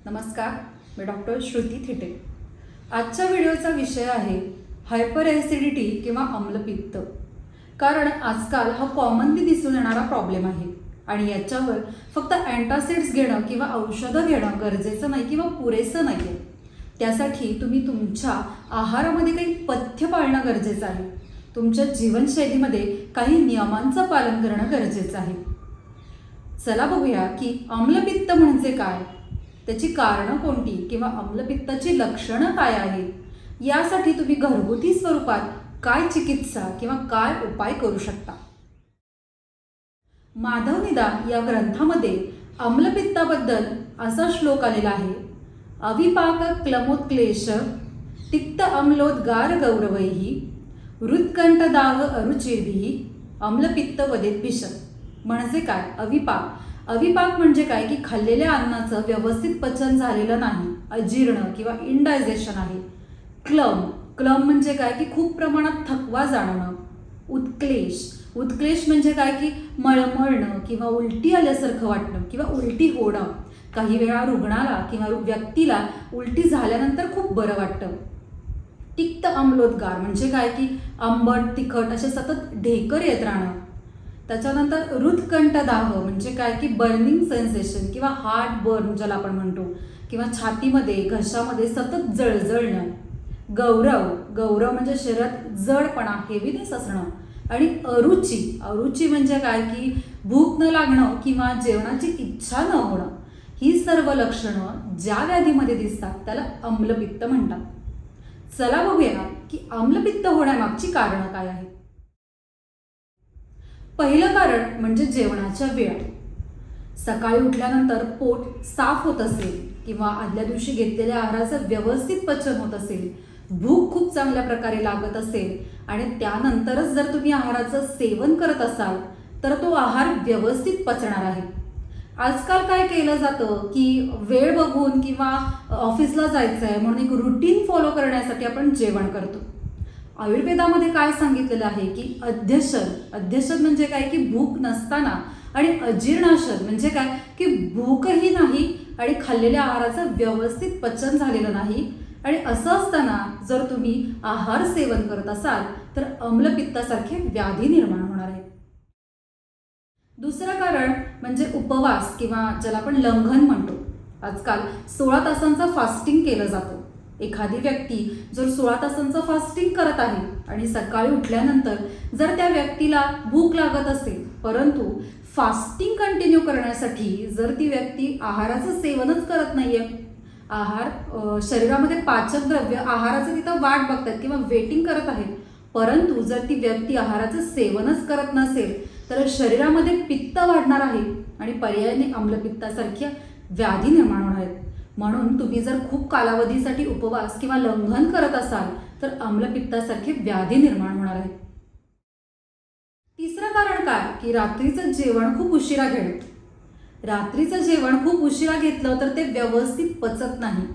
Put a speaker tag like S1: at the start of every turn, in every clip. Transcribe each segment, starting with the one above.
S1: नमस्कार, मी डॉक्टर श्रुती थिटे। आजच्या व्हिडिओचा विषय आहे हायपर ॲसिडिटी किंवा आम्लपित्त। कारण आजकाल हा कॉमनली दिसून येणारा प्रॉब्लेम आहे आणि याच्यावर फक्त अँटासिड्स घेणं किंवा औषधं घेणं गरजेचं नाही किंवा पुरेसं नाही आहे। त्यासाठी तुम्ही तुमच्या आहारामध्ये काही पथ्य पाळणं गरजेचं आहे। तुमच्या जीवनशैलीमध्ये काही नियमांचं पालन करणं गरजेचं आहे। चला बघूया की आम्लपित्त म्हणजे काय, त्याची कारणं कोणती किंवा आम्लपित्ताची लक्षणं काय आहेत, यासाठी तुम्ही घरगुती स्वरूपात काय चिकित्सा किंवा काय उपाय करू शकता। माधव निदान या ग्रंथामध्ये आम्लपित्ताबद्दल असा श्लोक आलेला आहे, अविपाक क्लमोत्क्लेश तिक्त अम्लोद्गार गौरवैहि हृत्कंठदाह अरुचिर्भिः आम्लपित्त वदेत भीषण। म्हणजे काय? अविपाक म्हणजे काय की खाल्लेल्या अन्नाचं व्यवस्थित पचन झालेलं नाही, अजीर्ण किंवा इनडायजेशन आहे। क्लम म्हणजे काय की खूप प्रमाणात थकवा जाणवणं। उत्क्लेश म्हणजे काय की मळमळणं किंवा उलटी आल्यासारखं वाटणं किंवा उलटी होणं। काही वेळा रुग्णाला किंवा व्यक्तीला उलटी झाल्यानंतर खूप बरं वाटतं। तिक्त अम्लोद्गार म्हणजे काय की आंबट तिखट असे सतत ढेकर येत राहणं। त्याच्यानंतर हृत्कंठदाह म्हणजे काय की बर्निंग सेन्सेशन किंवा हार्ट बर्न ज्याला आपण म्हणतो, किंवा छातीमध्ये घशामध्ये सतत जळजळणं। गौरव म्हणजे शरीरात जडपणा, हेवीनेस असणं। आणि अरुची म्हणजे काय की भूक न लागणं किंवा जेवणाची इच्छा न होणं। ही सर्व लक्षणं ज्या व्याधीमध्ये दिसतात त्याला आम्लपित्त म्हणतात। चला बघूया की आम्लपित्त होण्यामागची कारणं काय आहेत। पहिलं कारण म्हणजे जेवणाच्या वेळा। सकाळी उठल्यानंतर पोट साफ होत असेल किंवा आदल्या दिवशी घेतलेल्या आहाराचं व्यवस्थित पचन होत असेल, भूक खूप चांगल्या प्रकारे लागत असेल आणि त्यानंतरच जर तुम्ही आहाराचं सेवन करत असाल तर तो आहार व्यवस्थित पचणार आहे। आजकाल काय केलं जातं की वेळ बघून किंवा ऑफिसला जायचं आहे म्हणून एक रुटीन फॉलो करण्यासाठी आपण जेवण करतो। आयुर्वेदामध्ये काय सांगितलेलं आहे की अध्यशन म्हणजे काय की भूक नसताना, आणि अजीर्णाशन म्हणजे काय की भूकही नाही आणि खाल्लेल्या आहाराचं व्यवस्थित पचन झालेलं नाही, आणि असं असताना जर तुम्ही आहार सेवन करत असाल तर आम्लपित्तासारखे व्याधी निर्माण होणार आहेत। दुसरं कारण म्हणजे उपवास किंवा ज्याला आपण लंघन म्हणतो। आजकाल 16 तासांचं फास्टिंग केलं जातं। एखादी व्यक्ती जर 16 तासांचं फास्टिंग करत आहे आणि सकाळी उठल्यानंतर जर त्या व्यक्तीला भूक लागत असेल, परंतु फास्टिंग कंटिन्यू करण्यासाठी जर ती व्यक्ती आहाराचं सेवनच करत नाहीये, शरीरामध्ये पाचक द्रव्य आहाराचं तिथं वाट बघतात किंवा वेटिंग करत आहेत, परंतु जर ती व्यक्ती आहाराचं सेवनच करत नसेल तर शरीरामध्ये पित्त वाढणार आहे आणि पर्यायाने आम्लपित्तासारख्या व्याधी निर्माण होणार आहेत। म्हणून तुम्ही जर खूप कालावधीसाठी उपवास किंवा लंघन करत असाल तर आम्लपित्तासारखे व्याधी निर्माण होणार आहेत। तिसरं कारण काय की रात्रीचं जेवण खूप उशिरा घेणं। रात्रीचं जेवण खूप उशिरा घेतलं तर ते व्यवस्थित पचत नाही।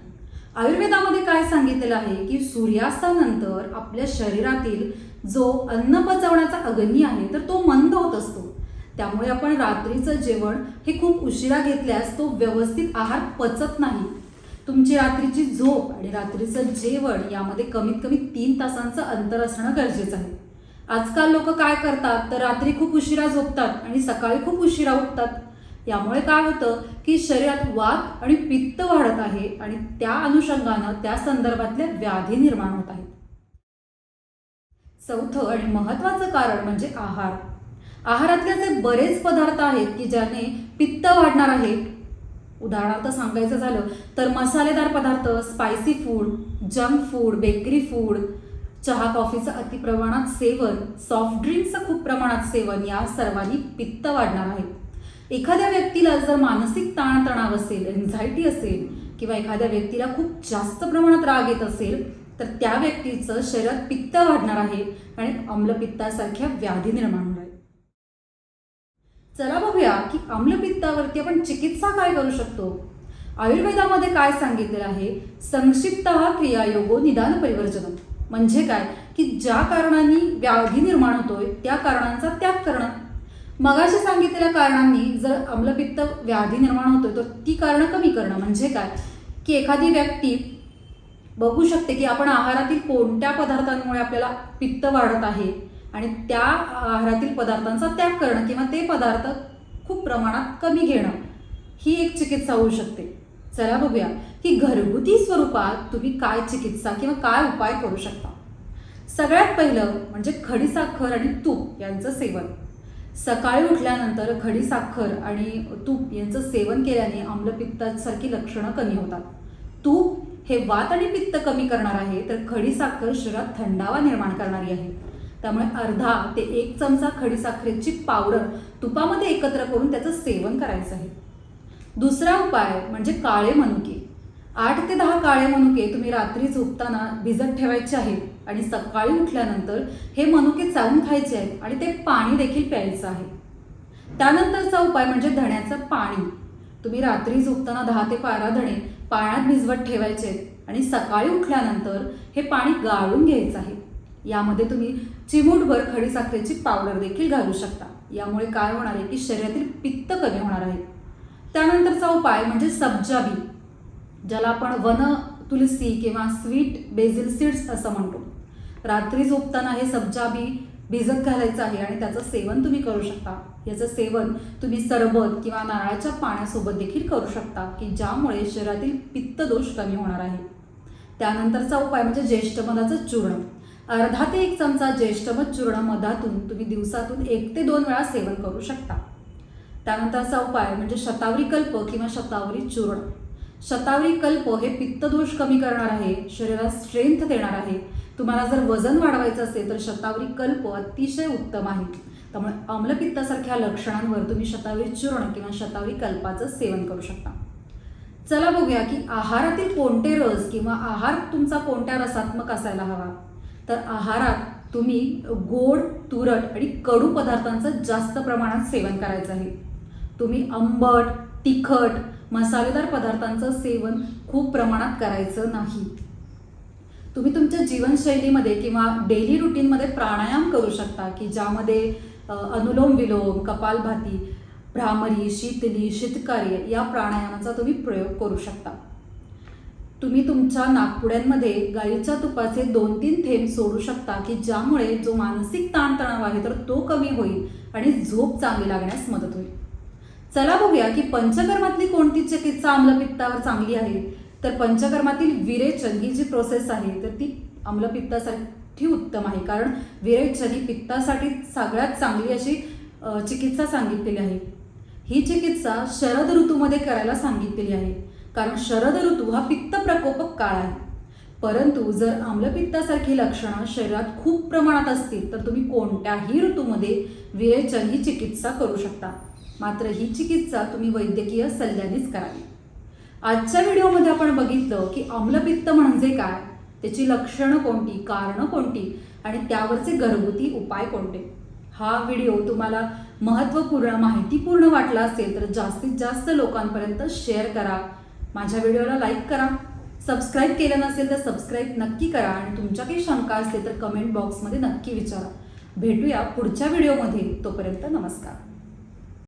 S1: आयुर्वेदामध्ये काय सांगितलेलं आहे की सूर्यास्तानंतर आपल्या शरीरातील जो अन्न पचवण्याचा अग्नी आहे तर तो मंद होत असतो। त्यामुळे आपण रात्रीचं जेवण हे खूप उशिरा घेतल्यास तो व्यवस्थित आहार पचत नाही। तुमची रात्रीची झोप आणि रात्रीचं जेवण यामध्ये कमीत कमी 3 तासांचं अंतर असणं गरजेचं आहे। आजकाल लोक काय करतात तर रात्री खूप उशिरा झोपतात आणि सकाळी खूप उशिरा उठतात। यामुळे काय होतं की शरीरात वात आणि पित्त वाढत आहे आणि त्या अनुषंगानं त्या संदर्भातल्या व्याधी निर्माण होत आहेत। चौथं आणि महत्त्वाचं कारण म्हणजे आहारातले जे बरेच पदार्थ आहेत की ज्याने पित्त वाढणार आहे। उदाहरणार्थ सांगायचं झालं तर मसालेदार पदार्थ, spicy food, junk food, bakery food, चहा कॉफीचं अतिप्रमाणात सेवन, सॉफ्ट ड्रिंकचं खूप प्रमाणात सेवन, या सर्वांनी पित्त वाढणार आहे। एखाद्या व्यक्तीला जर मानसिक ताणतणाव असेल, एन्झायटी असेल किंवा एखाद्या व्यक्तीला खूप जास्त प्रमाणात राग येत असेल तर त्या व्यक्तीचं शरीरात पित्त वाढणार आहे आणि आम्लपित्तासारख्या व्याधी निर्माण होणार आहेत। चला बघूया की आम्लपित्तावरती आपण चिकित्सा काय करू शकतो। आयुर्वेदामध्ये काय सांगितलेलं आहे, संक्षिप्तः क्रियायोगो निदान परिवर्जनम। म्हणजे काय की ज्या कारणांनी व्याधी निर्माण होतोय त्या कारणांचा त्याग करणं। मगाशी सांगितलेल्या कारणांनी जर आम्लपित्त व्याधी निर्माण होतोय तर ती कारणं कमी करणं। म्हणजे काय की एखादी व्यक्ती बघू शकते की आपण आहारातील कोणत्या पदार्थांमुळे आपल्याला पित्त वाढत आहे आणि त्या आहारातील पदार्थांचा त्याग करणं किंवा ते पदार्थ खूप प्रमाणात कमी घेणं ही एक चिकित्सा होऊ शकते. चला बघूया की घरगुती स्वरूपात तुम्ही काय चिकित्सा किंवा काय उपाय करू शकता. सगळ्यात पहिलं म्हणजे खडीसाखर आणि तूप यांचं सेवन. सकाळी उठल्यानंतर खडीसाखर आणि तूप यांचं सेवन केल्याने आम्लपित्तासारखी लक्षणं कमी होतात. तूप हे वात आणि पित्त कमी करणार आहे, तर खडीसाखर शरीरात थंडावा निर्माण करणारी आहे. त्यामुळे अर्धा ते 1 चमचा खडीसाखरेची पावडर तुपामध्ये एकत्र करून त्याचं सेवन करायचं आहे. दुसरा उपाय म्हणजे काळे मनुके. 8 ते 10 काळे मनुके तुम्ही रात्री झोपताना भिजत ठेवायचे आहेत आणि सकाळी उठल्यानंतर हे मनुके चावून खायचे आहेत आणि ते पाणी देखील प्यायचं आहे. त्यानंतरचा उपाय म्हणजे धण्याचं पाणी. तुम्ही रात्री झोपताना 10 ते 12 धणे पाण्यात भिजवत ठेवायचे आहेत आणि सकाळी उठल्यानंतर हे पाणी गाळून घ्यायचं आहे. यामध्ये तुम्ही चिमूटभर खडीसाखरेची पावडर देखील घालू शकता. यामुळे काय होणार आहे की शरीरातील पित्त कमी होणार आहे. त्यानंतरचा उपाय म्हणजे सब्जा बी, ज्याला आपण वन तुलसी किंवा स्वीट बेसिल सीड्स असं म्हणतो. रात्री झोपताना हे सब्जा बी भिजत घालायचं आहे आणि त्याचं सेवन तुम्ही करू शकता. याचं सेवन तुम्ही सरबत किंवा नारळाच्या पाण्यासोबत देखील करू शकता की ज्यामुळे शरीरातील पित्तदोष कमी होणार आहे. त्यानंतरचा उपाय म्हणजे ज्येष्ठमधाचं चूर्ण. अर्धा ते 1 चमचा ज्येष्ठमध चूर्ण मधातून तुम्ही दिवसातून 1 ते 2 वेळा सेवन करू शकता. त्यानंतरचा उपाय म्हणजे शतावरी कल्प किंवा शतावरी चूर्ण. शतावरी कल्प हे पित्तदोष कमी करणार आहे, शरीराला स्ट्रेंथ देणार आहे. तुम्हाला जर वजन वाढवायचं असेल तर शतावरी कल्प अतिशय उत्तम आहे. त्यामुळे आम्लपित्तासारख्या लक्षणांवर तुम्ही शतावरी चूर्ण किंवा शतावरी कल्पाचं सेवन करू शकता. चला बघूया की आहारातील कोणते रस किंवा आहार तुमचा कोणत्या रसात्मक असायला हवा. तर आहारात तुम्ही गोड, तुरट आणि कडू पदार्थांचं जास्त प्रमाणात सेवन करायचं आहे. तुम्ही आंबट, तिखट, मसालेदार पदार्थांचं सेवन खूप प्रमाणात करायचं नाही. तुम्ही तुमच्या जीवनशैलीमध्ये किंवा डेली रुटीनमध्ये प्राणायाम करू शकता की ज्यामध्ये अनुलोम विलोम, कपालभाती, भ्रामरी, शीतली, शीतकार्य या प्राणायामाचा तुम्ही प्रयोग करू शकता. तुम्ही तुमच्या नाकपुड्यांमध्ये गाईच्या तुपाचे 2-3 थेंब सोडू शकता की ज्यामुळे जो मानसिक ताणतणाव आहे तर तो कमी होईल आणि झोप चांगली लागण्यास मदत होईल. चला बघूया की पंचकर्मातली कोणती चिकित्सा आम्लपित्तावर चांगली आहे. तर पंचकर्मातील विरेचन ही जी प्रोसेस आहे तर ती आम्लपित्तासाठी उत्तम आहे, कारण विरेचन ही पित्तासाठी सगळ्यात चांगली अशी चिकित्सा सांगितलेली आहे. ही चिकित्सा शरद ऋतूमध्ये करायला सांगितलेली आहे, कारण शरद ऋतू हा पित्त प्रकोपक काळ आहे. परंतु जर आम्लपित्तासारखी लक्षणं शरीरात खूप प्रमाणात असतील तर तुम्ही कोणत्याही ऋतूमध्ये विरेचन ही चिकित्सा करू शकता. मात्र ही चिकित्सा तुम्ही वैद्यकीय सल्ल्यानेच करावी. आजच्या व्हिडिओमध्ये आपण बघितलं की आम्लपित्त म्हणजे काय, त्याची लक्षणं कोणती, कारणं कोणती आणि त्यावरचे घरगुती उपाय कोणते. हा व्हिडिओ तुम्हाला महत्त्वपूर्ण, माहितीपूर्ण वाटला असेल तर जास्तीत जास्त लोकांपर्यंत शेअर करा. माझ्या व्हिडिओला लाईक करा. सबस्क्राईब केलं नसेल तर सबस्क्राईब नक्की करा आणि तुमच्या काही शंका असतील तर कमेंट बॉक्समध्ये नक्की विचारा. भेटूया पुढच्या व्हिडिओमध्ये. तोपर्यंत नमस्कार.